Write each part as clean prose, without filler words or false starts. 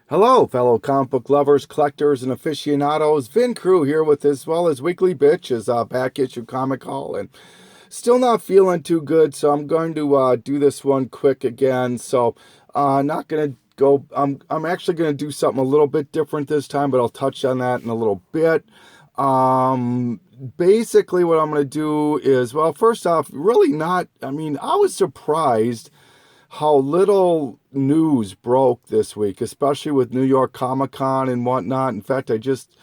Hello, fellow comic book lovers, collectors, and aficionados. Vin Crew here with as well as Weekly Bitch is back issue comic haul, and still not feeling too good, so I'm going to do this one quick again. So, not gonna go. I'm actually gonna do something a little bit different this time, but I'll touch on that in a little bit. Basically, what I'm gonna do is, well, first off, really not. I mean, I was surprised how little news broke this week, especially with New York Comic Con and whatnot. In fact, I just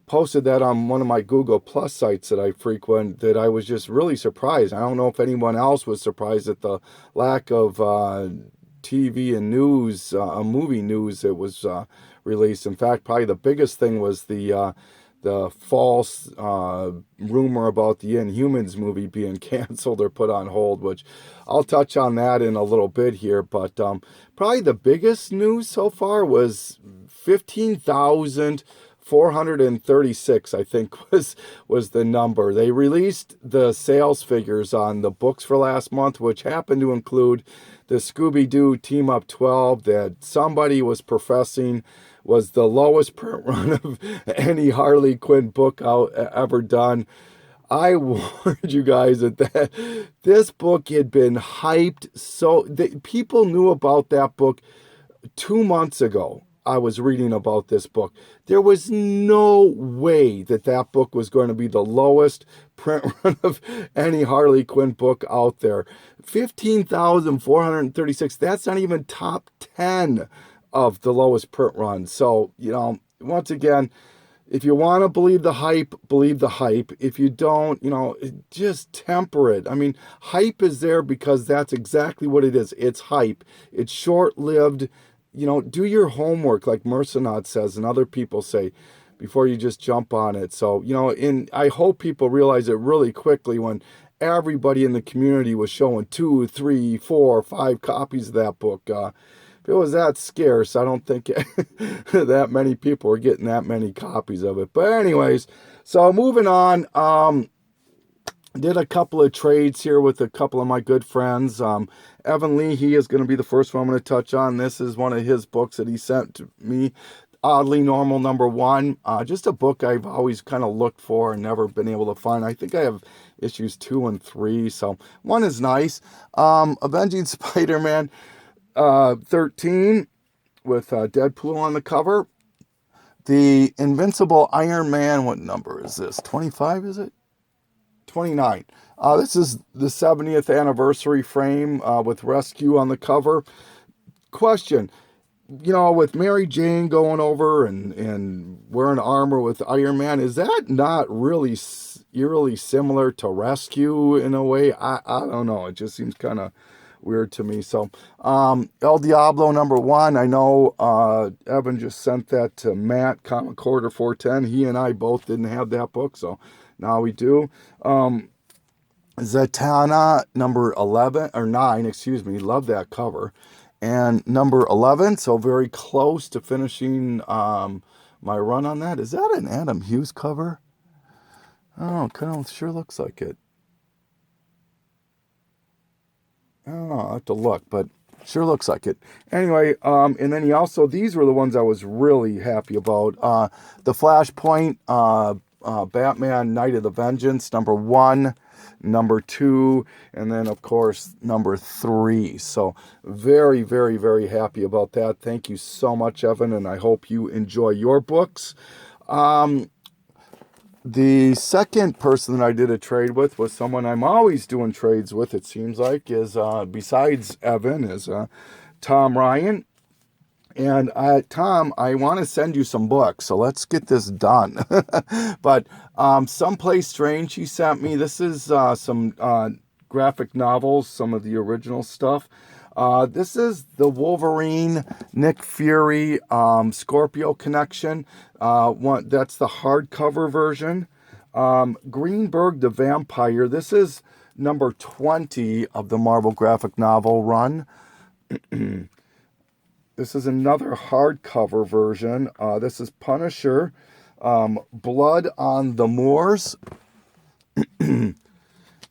posted that on one of my Google Plus sites that I frequent, that I was just really surprised. I don't know if anyone else was surprised at the lack of TV and news, movie news that was released. In fact, probably the biggest thing was the false rumor about the Inhumans movie being canceled or put on hold, which I'll touch on that in a little bit here. But probably the biggest news so far was 15,436, I think was the number. They released the sales figures on the books for last month, which happened to include the Scooby-Doo Team Up 12 that somebody was professing was the lowest print run of any Harley Quinn book ever done. I warned you guys that this book had been hyped, so people knew about that book 2 months ago. I was reading about this book. There was no way that book was going to be the lowest print run of any Harley Quinn book out there. 15,436. That's not even top 10 of the lowest print run. So, once again, if you want to believe the hype, believe the hype. If you don't, just temper it. I mean, hype is there because that's exactly what it is. It's hype. It's short-lived. Do your homework, like Mercenot says and other people say, before you just jump on it. So, I hope people realize it really quickly when everybody in the community was showing 2, 3, 4, 5 copies of that book. If it was that scarce, I don't think that many people were getting that many copies of it. But anyways, so moving on, did a couple of trades here with a couple of my good friends. Evan Lee, he is going to be the first one I'm going to touch on. This is one of his books that he sent to me, Oddly Normal #1. Just a book I've always kind of looked for and never been able to find. I think I have issues 2 and 3, so one is nice. Avenging Spider-Man 13 with Deadpool on the cover. The Invincible Iron Man, what number is this? 25, is it? 29. This is the 70th anniversary frame with Rescue on the cover. Question, with Mary Jane going over and wearing armor with Iron Man, is that not really eerily similar to Rescue in a way? I don't know. It just seems kind of weird to me. So, El Diablo #1. I know Evan just sent that to Matt, Comic Quarter 410. He and I both didn't have that book, so now we do. Zatanna #11 or 9, excuse me. Love that cover. And #11, so very close to finishing my run on that. Is that an Adam Hughes cover? Oh, kind of sure looks like it. Oh, I'll have to look, but sure looks like it. Anyway, and then these were the ones I was really happy about. The Flashpoint, Batman Night of the Vengeance, #1, #2, and then, of course, #3. So very, very, very happy about that. Thank you so much, Evan, and I hope you enjoy your books. The second person that I did a trade with was someone I'm always doing trades with, it seems like, is besides Evan, is Tom Ryan. And Tom, I want to send you some books, so let's get this done. But Someplace Strange he sent me. This is some graphic novels, some of the original stuff. This is the Wolverine, Nick Fury, Scorpio connection. That's the hardcover version. Greenberg the Vampire. This is number 20 of the Marvel graphic novel run. This is another hardcover version. This is Punisher, Blood on the Moors.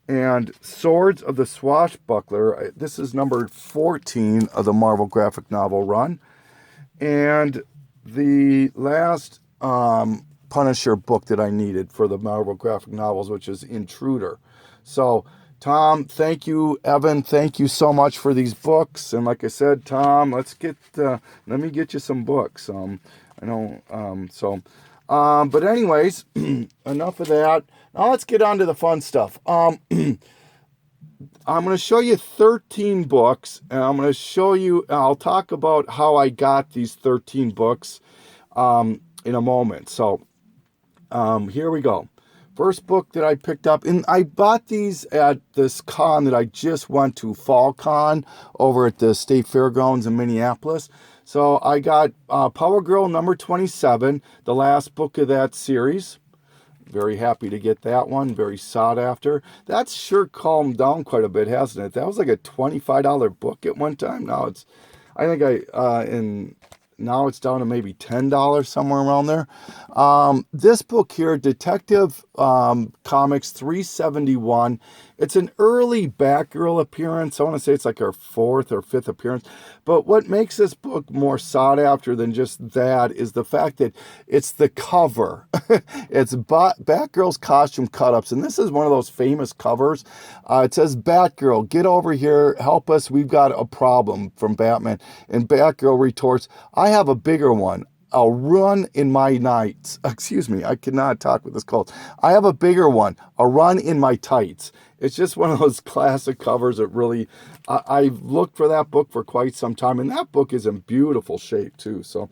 And Swords of the Swashbuckler. This is number 14 of the Marvel graphic novel run. And the last Punisher book that I needed for the Marvel graphic novels, which is Intruder. So, Tom, thank you. Evan, thank you so much for these books. And like I said, Tom, let me get you some books. I know, but anyways, enough of that. Now let's get on to the fun stuff. I'm going to show you 13 books, and I'll talk about how I got these 13 books in a moment. So here we go. First book that I picked up, and I bought these at this con that I just went to, Fall Con, over at the State Fairgrounds in Minneapolis. So I got Power Girl number 27, the last book of that series. Very happy to get that one. Very sought after. That's sure calmed down quite a bit, hasn't it? That was like a $25 book at one time. Now it's, now it's down to maybe $10, somewhere around there. This book here, Detective Comics 371. It's an early Batgirl appearance. I want to say it's like her 4th or 5th appearance. But what makes this book more sought after than just that is the fact that it's the cover. It's Batgirl's costume cut-ups. And this is one of those famous covers. It says, "Batgirl, get over here. Help us. We've got a problem," from Batman. And Batgirl retorts, "I have a bigger one. I'll run in my nights." Excuse me, I cannot talk with this cold. "I have a bigger one. I'll run in my tights." It's just one of those classic covers that really, I've looked for that book for quite some time, and that book is in beautiful shape too. So,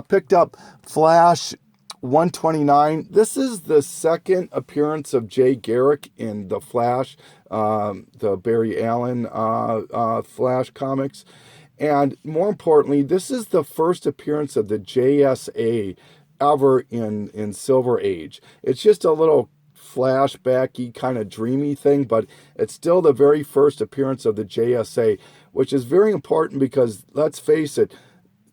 picked up Flash 129. This is the second appearance of Jay Garrick in The Flash, the Barry Allen Flash comics. And more importantly, this is the first appearance of the JSA ever in Silver Age. It's just a little flashbacky kind of dreamy thing, but it's still the very first appearance of the JSA, which is very important because, let's face it,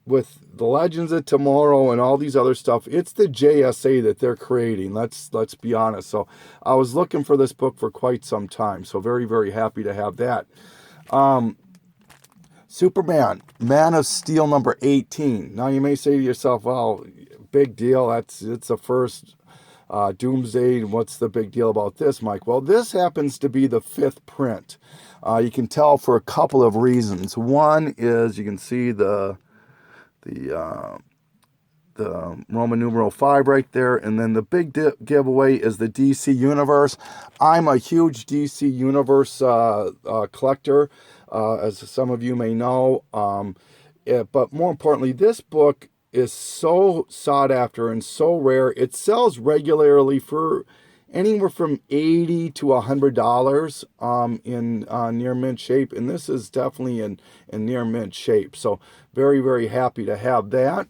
with the Legends of Tomorrow and all these other stuff, it's the JSA that they're creating. Let's be honest. So I was looking for this book for quite some time. So very, very happy to have that. Superman, Man of Steel number 18. Now you may say to yourself, "Well, big deal. It's a first Doomsday. What's the big deal about this, Mike?" Well, this happens to be the 5th print. You can tell for a couple of reasons. One is you can see the Roman numeral 5 right there, and then the big giveaway is the DC Universe. I'm a huge DC Universe collector, as some of you may know. But more importantly, this book is so sought after and so rare. It sells regularly for anywhere from $80 to $100 in near mint shape, and this is definitely in near mint shape. So very, very happy to have that.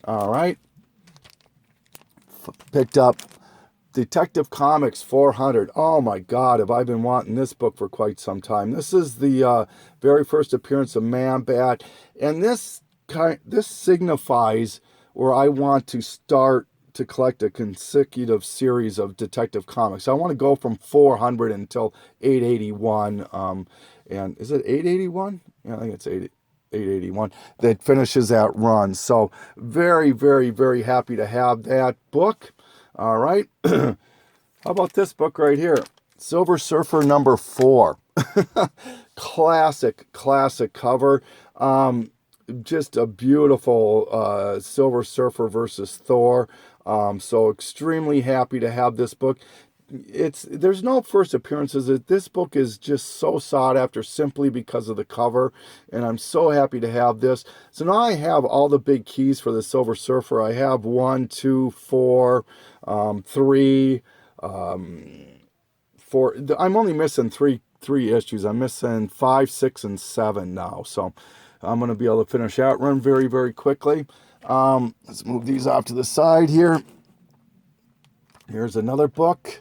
All right. Picked up Detective Comics 400. Oh my God, have I been wanting this book for quite some time. This is the very first appearance of Man-Bat, and this signifies where I want to start to collect a consecutive series of Detective Comics. I want to go from 400 until 881. And is it 881? Yeah, I think it's 881 that finishes that run. So very, very, very happy to have that book. All right. How about this book right here? Silver Surfer number 4. Classic cover. Just a beautiful Silver Surfer versus Thor. So extremely happy to have this book. There's no first appearances. This book is just so sought after simply because of the cover, and I'm so happy to have this. So now I have all the big keys for the Silver Surfer. I have 1, 2, 4, 3, 4. I'm only missing three issues. I'm missing 5, 6, and 7 now. So I'm going to be able to finish that run very, very quickly. Let's move these off to the side here. Here's another book.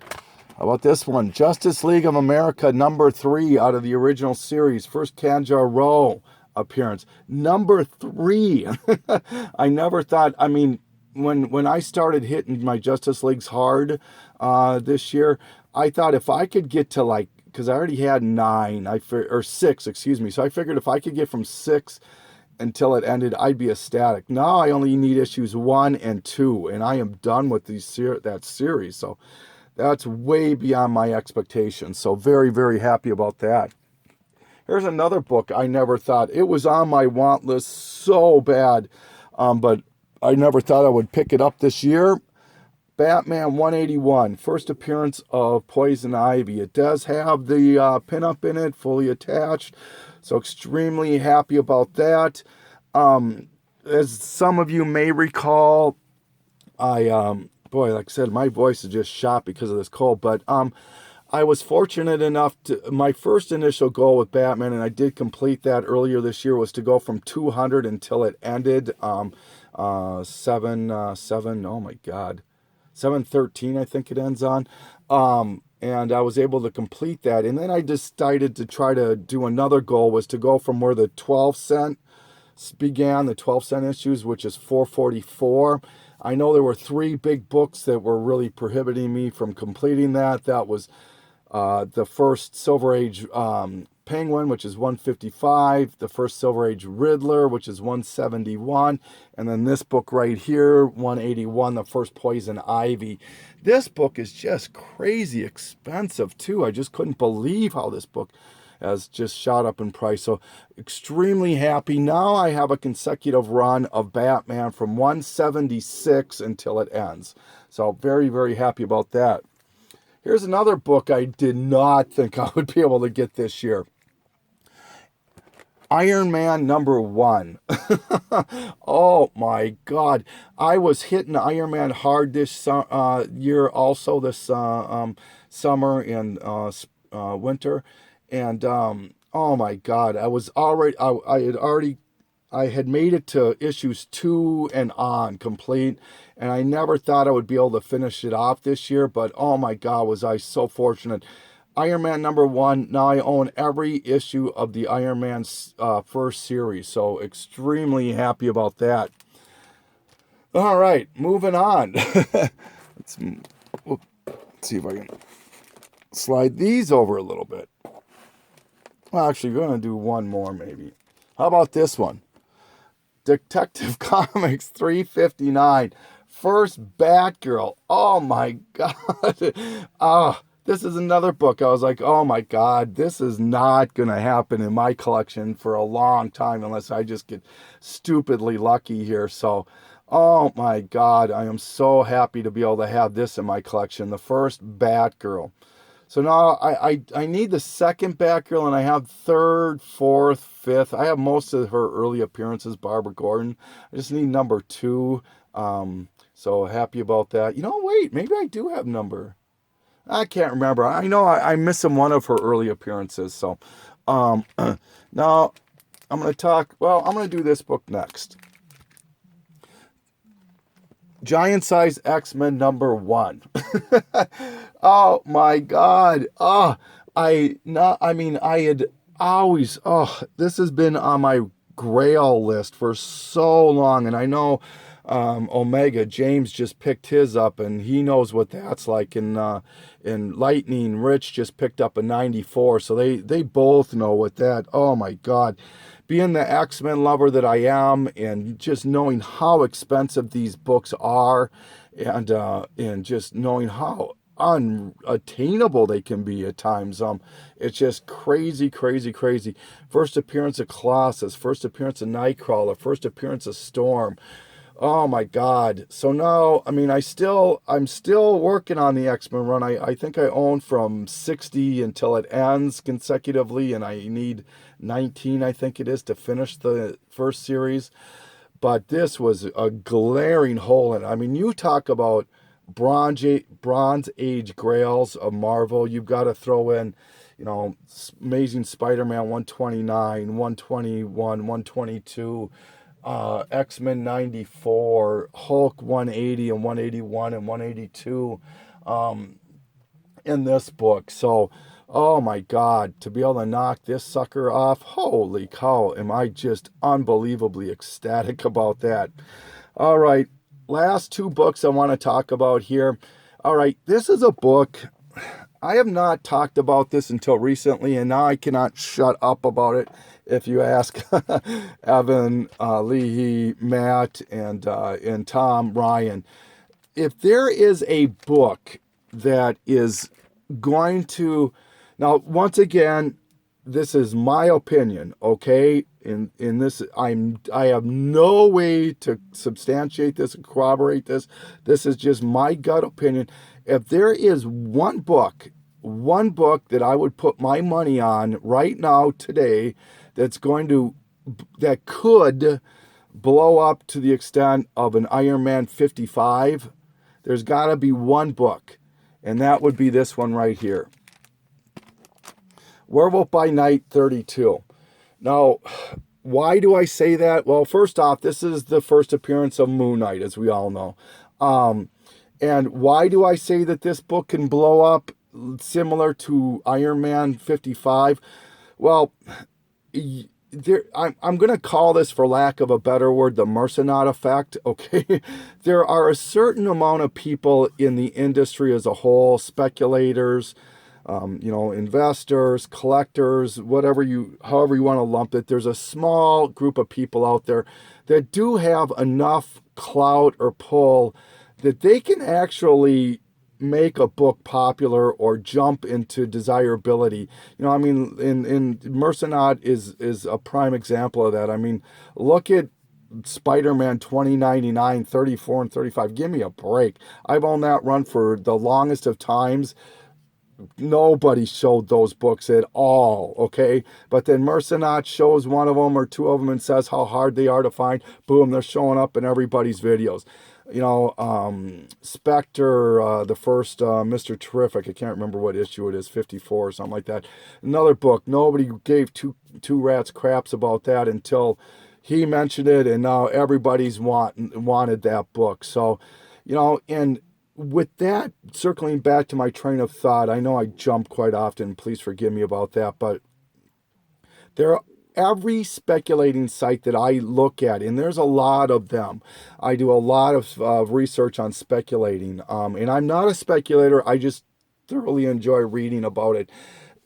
How about this one? Justice League of America number 3 out of the original series. First Kanjaro appearance. Number 3. I never thought, I mean, when I started hitting my Justice Leagues hard this year, I thought if I could get to because I already had 9, or 6, excuse me. So I figured if I could get from 6 until it ended, I'd be ecstatic. Now I only need issues 1 and 2, and I am done with that series. So that's way beyond my expectations. So very, very happy about that. Here's another book I never thought. It was on my want list so bad, but I never thought I would pick it up this year. Batman 181, first appearance of Poison Ivy. It does have the pinup in it, fully attached. So extremely happy about that. As some of you may recall, boy, like I said, my voice is just shot because of this cold. But I was fortunate enough to, my first initial goal with Batman, and I did complete that earlier this year, was to go from 200 until it ended. 713, I think it ends on. And I was able to complete that. And then I decided to try to do another goal, was to go from where the 12 cent began, the 12 cent issues, which is 444. I know there were 3 big books that were really prohibiting me from completing that. That was the first Silver Age Penguin, which is 155, the first Silver Age Riddler, which is 171, and then this book right here, 181, the first Poison Ivy. This book is just crazy expensive too. I just couldn't believe how this book has just shot up in price. So extremely happy. Now I have a consecutive run of Batman from 176 until it ends. So very, very happy about that. Here's another book I did not think I would be able to get this year. Iron Man #1. Oh my God. I was hitting Iron Man hard this year, also this summer and winter. And oh my God, I had made it to issues 2 and on complete, and I never thought I would be able to finish it off this year, but oh my God, was I so fortunate. Iron Man #1, now I own every issue of the Iron Man first series, so extremely happy about that. All right, moving on. Let's see if I can slide these over a little bit. Well, actually, we're going to do one more maybe. How about this one? Detective Comics 359, first Batgirl. Oh my God. This is another book. I was like, oh my God, this is not going to happen in my collection for a long time unless I just get stupidly lucky here. So, oh my God, I am so happy to be able to have this in my collection, the first Batgirl. So now I need the second Batgirl, and I have third, fourth, fifth. I have most of her early appearances, Barbara Gordon. I just need #2. So happy about that. Wait, maybe I do have number. I can't remember. I know I'm missing one of her early appearances. So now I'm going to do this book next. Giant Size X-Men #1. Oh my God. I had always, this has been on my grail list for so long. And I know Omega, James just picked his up, and he knows what that's like. And Lightning, Rich just picked up a 94. So they both know what that, oh my God. Being the X-Men lover that I am, and just knowing how expensive these books are, and just knowing how unattainable they can be at times. It's just crazy, crazy, crazy. First appearance of Colossus, first appearance of Nightcrawler, first appearance of Storm. Oh my God. So now, I'm still working on the X-Men run. I think I own from 60 until it ends consecutively, and I need 19, I think it is, to finish the first series. But this was a glaring hole in it. You talk about Bronze Age grails of Marvel. You've got to throw in, Amazing Spider-Man 129, 121, 122, X-Men 94, Hulk 180 and 181 and 182 in this book. So, oh my God, to be able to knock this sucker off, holy cow, am I just unbelievably ecstatic about that. All right, last 2 books I want to talk about here. All right, this is a book. I have not talked about this until recently, and now I cannot shut up about it. if you ask Evan, Leahy, Matt, and Tom Ryan, if there is a book that is going to, now once again, this is my opinion, okay? In this, I have no way to substantiate this and corroborate this. This is just my gut opinion. If there is one book that I would put my money on right now today, that could blow up to the extent of an Iron Man 55, there's got to be one book, and that would be this one right here. Werewolf by Night 32. Now, why do I say that? Well, first off, this is the first appearance of Moon Knight, as we all know. And why do I say that this book can blow up similar to Iron Man 55? Well, I'm going to call this, for lack of a better word, the Mercenaut effect, okay? There are a certain amount of people in the industry as a whole, speculators, investors, collectors, however you want to lump it. There's a small group of people out there that do have enough clout or pull that they can actually make a book popular or jump into desirability. In Mercenaut is a prime example of that. I mean, look at Spider-Man 2099, 34, and 35. Give me a break. I've owned that run for the longest of times. Nobody showed those books at all, okay? But then Mercenaut shows one of them or two of them and says how hard they are to find. Boom, they're showing up in everybody's videos. Spectre, the first Mr. Terrific, I can't remember what issue it is, 54 or something like that. Another book, nobody gave two rats craps about that until he mentioned it, and now everybody's wanted that book. So, and with that, circling back to my train of thought, I know I jump quite often, please forgive me about that, but every speculating site that I look at, and there's a lot of them, I do a lot of research on speculating, and I'm not a speculator, I just thoroughly enjoy reading about it.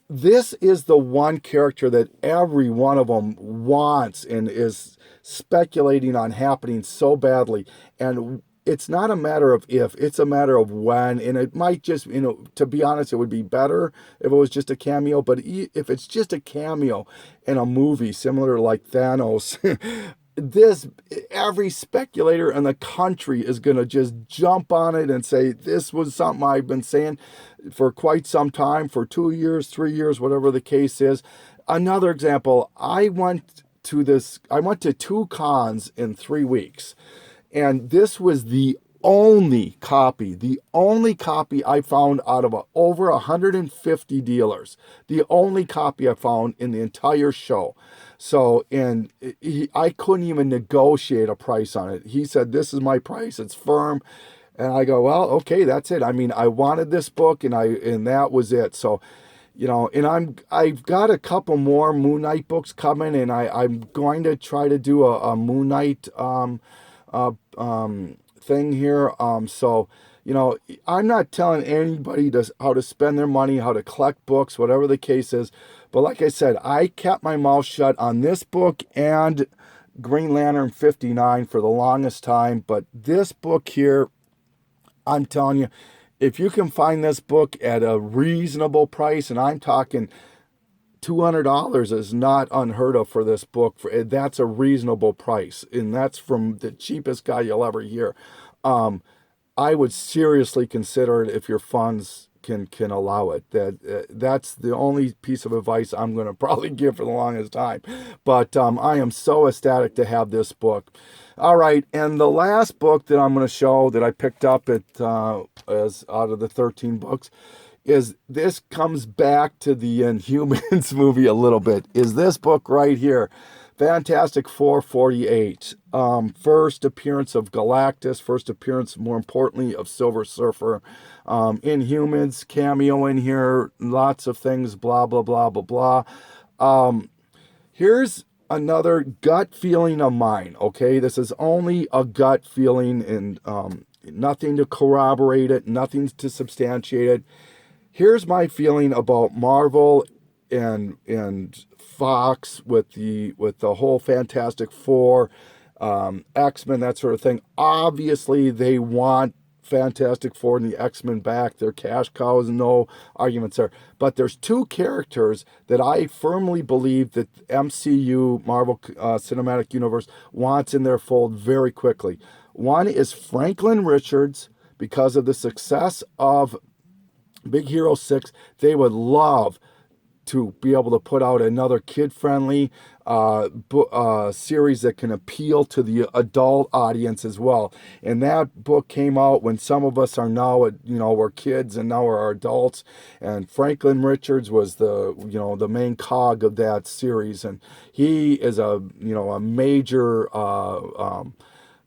This is the one character that every one of them wants and is speculating on happening so badly, and it's not a matter of if, it's a matter of when, and it might just, to be honest, it would be better if it was just a cameo, but if it's just a cameo in a movie similar like Thanos, every speculator in the country is going to just jump on it and say, this was something I've been saying for quite some time, for 2 years, 3 years, whatever the case is. Another example, I went to 2 cons in 3 weeks. And this was the only copy I found out of over 150 dealers. The only copy I found in the entire show. So, and I couldn't even negotiate a price on it. He said, this is my price, it's firm. And I go, well, okay, that's it. I mean, I wanted this book and that was it. So, and I've got a couple more Moon Knight books coming, and I'm going to try to do a Moon Knight thing here. So, I'm not telling anybody how to spend their money, how to collect books, whatever the case is. But like I said, I kept my mouth shut on this book and Green Lantern 59 for the longest time. But this book here, I'm telling you, if you can find this book at a reasonable price, and I'm talking $200 is not unheard of for this book. That's a reasonable price, and that's from the cheapest guy you'll ever hear. I would seriously consider it if your funds can allow it. That's the only piece of advice I'm going to probably give for the longest time. But I am so ecstatic to have this book. All right, and the last book that I'm going to show that I picked up as out of the 13 books is this comes back to the Inhumans movie a little bit, is this book right here, Fantastic 448. First appearance of Galactus, first appearance, more importantly, of Silver Surfer. Inhumans, cameo in here, lots of things, blah, blah, blah, blah, blah. Here's another gut feeling of mine, okay? This is only a gut feeling and nothing to corroborate it, nothing to substantiate it. Here's my feeling about Marvel and Fox with the whole Fantastic Four, X-Men, that sort of thing. Obviously, they want Fantastic Four and the X-Men back. They're cash cows, no arguments there. But there's two characters that I firmly believe that MCU, Marvel Cinematic Universe, wants in their fold very quickly. One is Franklin Richards. Because of the success of Big Hero 6, they would love to be able to put out another kid-friendly series that can appeal to the adult audience as well. And that book came out when some of us are now, we're kids and now we're adults. And Franklin Richards was the main cog of that series, and he is a major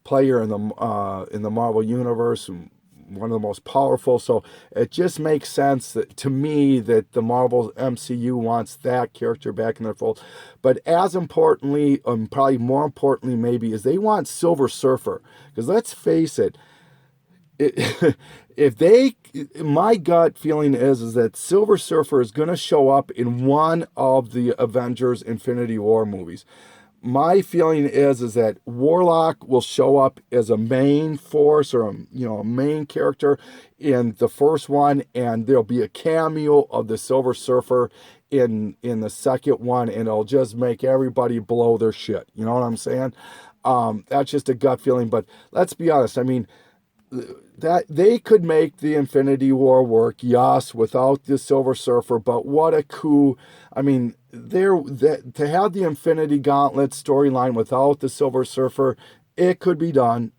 player in the Marvel universe. One of the most powerful, so it just makes sense to me that the Marvel MCU wants that character back in their fold. But as importantly, probably more importantly maybe, is they want Silver Surfer. Because let's face it, my gut feeling is that Silver Surfer is going to show up in one of the Avengers Infinity War movies. My feeling is that Warlock will show up as a main force or a main character in the first one, and there'll be a cameo of the Silver Surfer in the second one, and it'll just make everybody blow their shit. You know what I'm saying? That's just a gut feeling, but let's be honest. I mean, that they could make the Infinity War work, yes, without the Silver Surfer, but what a coup. I mean, to have the Infinity Gauntlet storyline without the Silver Surfer, it could be done,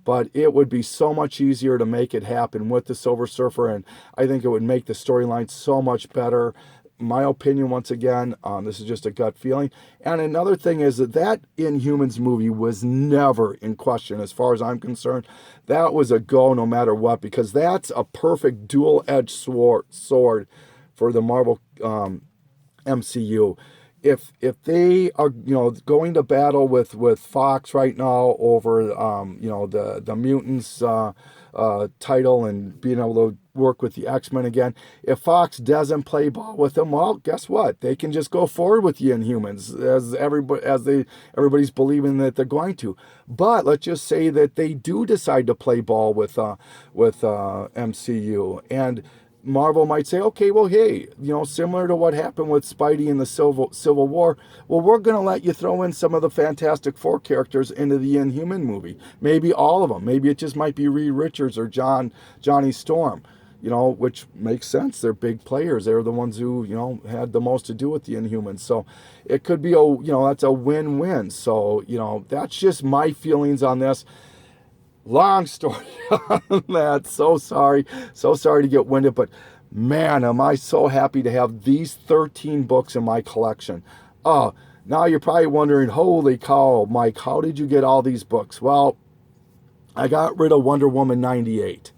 but it would be so much easier to make it happen with the Silver Surfer, and I think it would make the storyline so much better. My opinion, once again, this is just a gut feeling. And another thing is that Inhumans movie was never in question as far as I'm concerned. That was a go no matter what, because that's a perfect dual-edged sword for the Marvel MCU. If they are going to battle with Fox right now over the mutants title and being able to work with the X-Men again, if Fox doesn't play ball with them, well, guess what? They can just go forward with the Inhumans as everybody's believing that they're going to. But let's just say that they do decide to play ball with MCU, and Marvel might say, okay, well, hey, similar to what happened with Spidey in the Civil War, well, we're going to let you throw in some of the Fantastic Four characters into the Inhuman movie. Maybe all of them. Maybe it just might be Reed Richards or Johnny Storm, which makes sense. They're big players. They're the ones who, had the most to do with the Inhumans. So it could be that's a win-win. So, that's just my feelings on this. Long story on that. So sorry to get winded, but man, am I so happy to have these 13 books in my collection. Now you're probably wondering, holy cow, Mike, how did you get all these books? Well, I got rid of Wonder Woman 98.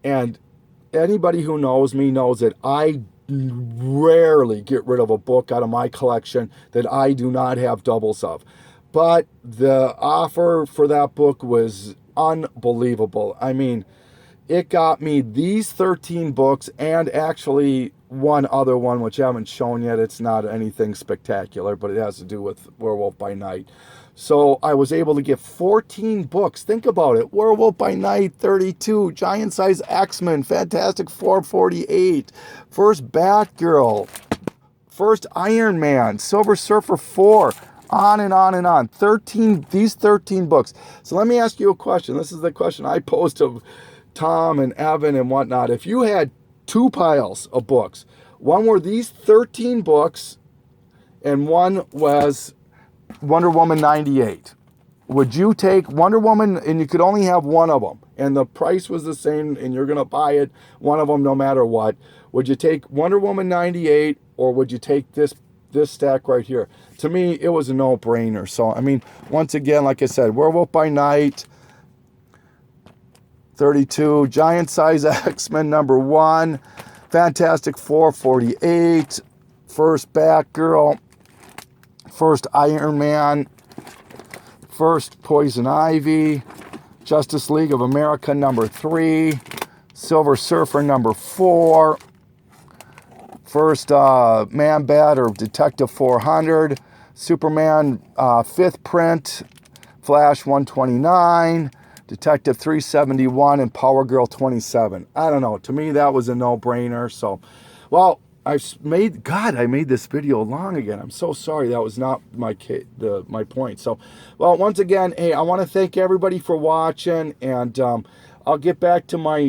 And anybody who knows me knows that I rarely get rid of a book out of my collection that I do not have doubles of. But the offer for that book was unbelievable. I mean, it got me these 13 books and actually one other one, which I haven't shown yet. It's not anything spectacular, but it has to do with Werewolf by Night. So I was able to get 14 books. Think about it. Werewolf by Night, 32. Giant Size X-Men, Fantastic Four, 48. First Batgirl. First Iron Man. Silver Surfer 4. On and on and on. 13 books. So let me ask you a question. This is the question I posed to Tom and Evan and whatnot. If you had two piles of books, one were these 13 books and one was Wonder Woman 98, would you take Wonder Woman, and you could only have one of them, and the price was the same, and you're going to buy it, one of them no matter what, would you take Wonder Woman 98, or would you take this stack right here? To me, it was a no-brainer. So, I mean, once again, like I said, Werewolf by Night, 32, Giant Size X-Men number 1, Fantastic Four, 48, First Batgirl, First Iron Man, First Poison Ivy, Justice League of America number 3, Silver Surfer number 4, First Man Bat or Detective 400, Superman 5th print, Flash 129, Detective 371, and Power Girl 27. I don't know. To me, that was a no-brainer. So, well, I made this video long again. I'm so sorry. That was not my point. So, well, once again, hey, I want to thank everybody for watching, and I'll get back to my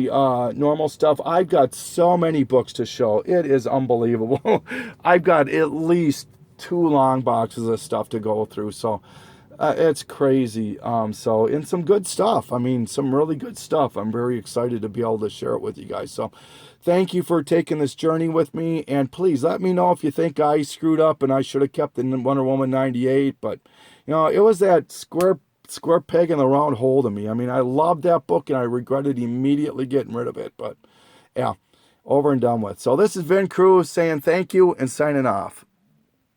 normal stuff. I've got so many books to show. It is unbelievable. I've got at least 2 long boxes of stuff to go through. So it's crazy. And some good stuff. I mean, some really good stuff. I'm very excited to be able to share it with you guys. So thank you for taking this journey with me. And please let me know if you think I screwed up and I should have kept the Wonder Woman 98. But, you know, it was that square peg in the round hole to me. I mean, I loved that book and I regretted immediately getting rid of it. But, yeah, over and done with. So this is Vin Cruz saying thank you and signing off.